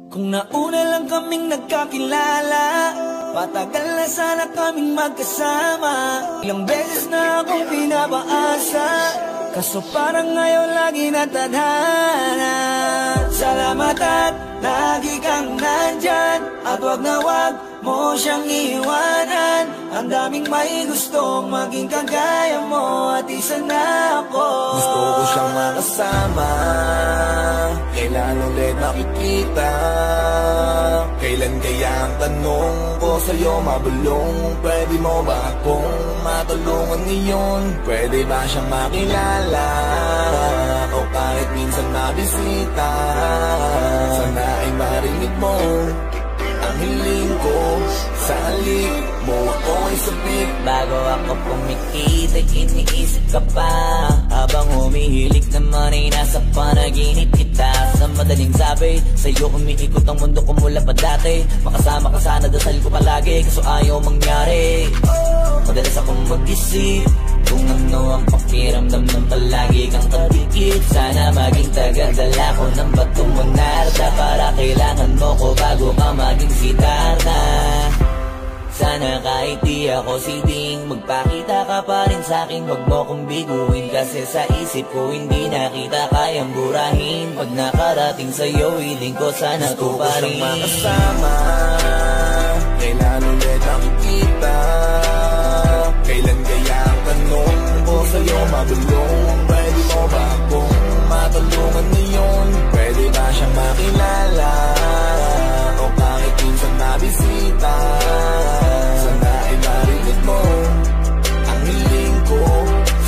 Kung nauna lang kaming nagkakilala, patagal na sana kaming magkasama. Ilang beses na akong pinapaasa, kaso parang ngayon lagi natadhana. Salamat at lagi kang nandyan, at wag na wag mo siyang iwanan. Ang daming may gustong maging kagaya mo, at isa na ako. Gusto ko siyang makasama, kailan ulit makikita? Kailan kaya ang tanong ko sa'yo mabulong? Pwede mo ba akong matulungan ngayon? Pwede ba siyang makilala? O kahit minsan mabisita? Sana ay marinig mo ang hiling ko. Sa halik mo ako ay sabik. Bago ako pumikit ay iniisip ka pa, habang humihilik naman ay nasa panaginip kita. Sa madaling sabi, sa'yo umiikot ang mundo ko mula pa dati. Makasama ka sana, dasal ko palagi, kaso ayaw mangyari. Madalas akong mag-isip kung ano ang pakiramdam ng palagi kang kadikit. Sana maging tagadala ko ng bato mo narda, para kailangan mo ko bago ka maging sitarta. Sana kahit di ako siting, magpakita ka pa rin sa'kin, wag mo kong biguin. Kasi sa isip ko hindi na kita kayang burahin. Pag nakarating sa'yo, hiling ko sana ko pa rin. Gusto ko siyang makasama, kailan ulit makikita? Kailan kaya ang tanong ko sa'yo mabulong? Pwede mo ba akong matulungan ngayon? Pwede ba siyang makilala? O kahit minsan mabisita? Sana ay marinig mo ang hiling ko.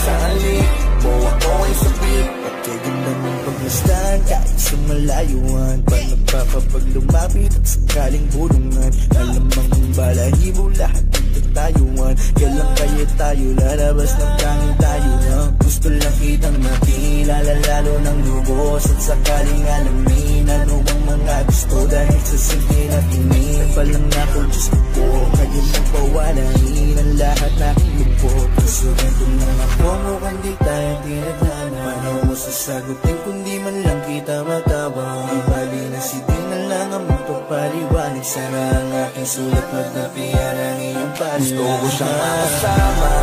Sa halik mo ako ay sabik. At kaya ganda mong pagmasdan kahit sa malayuan, paano pa kapag lumapit at sakaling bulungan? Alamang ang balahibo lahat ng tatayuan. Kailan kaya tayo lalabas ng tanging tayo na gusto lang kitang makilala, lalo ng lubos. At sakaling alamin ano bang mga gusto, dahil sa sige na tingin palang ako, Diyos ko, kayo mong pawalain ang lahat na aking lupot. Kaso ganito lang ako, mukhang di tayo tinadhana. Paano mo sasagutin kung di man lang kita matabang? Ang bali na sige na lang ang magpapaliwanag. Sana ang aking sulat magnapian ang iyong paliwanag. Gusto ko siyang makasama,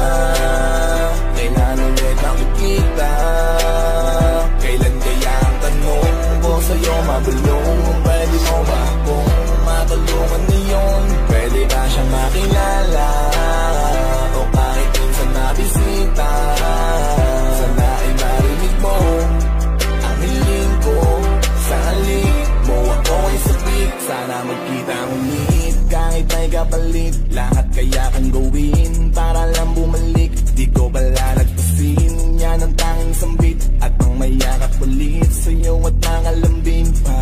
kailan ulit makikita? Kailan kaya ang tanong ko sa'yo mabulong? Pwede mo ba akong matulungan ngayon? Pwede ba siyang makilala? O kahit minsan mabisita? Sana ay marinig mo ang hiling ko. Sa halik mo ako ay sabik. Sana magkita ulit kahit may kapalit. Lahat kaya kong gawin para lang bumalik. Di ko pala nagpasin, yan ang tanging sambit. At ang mayakap ulit sa'yo at nakalambing pa.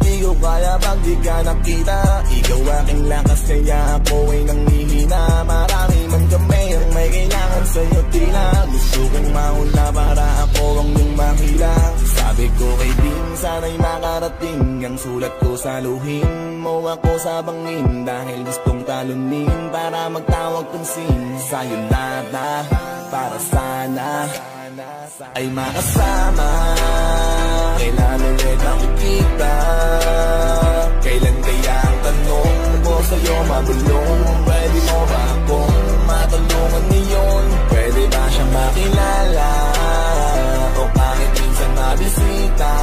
Di ko kaya pag di ka nakita. Ikaw aking lakas kaya ako ay nanghihina. Marami man kami ang may kailangan sa'yo tila. Gusto kong mauna para ako ang iyong makila. Sabi ko kay Ding, sana'y makarating ang sulat ko sa luhin mo ako sa bangin. Dahil gustong talunin para magtawag kong sin. Sa'yo lahat na para sana ay makasama. Kailan ulit makikita? Kailan kaya ang tanong ko sa'yo mabulong? Pwede mo ba akong matulungan ngayon? Pwede ba siyang makilala? O kahit minsan mabisita?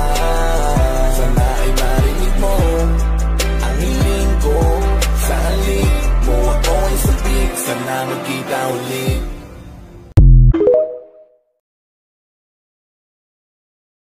Sana ay marinig mo ang hiling ko. Sa halik mo ako ay sabik. Sana magkita ulit.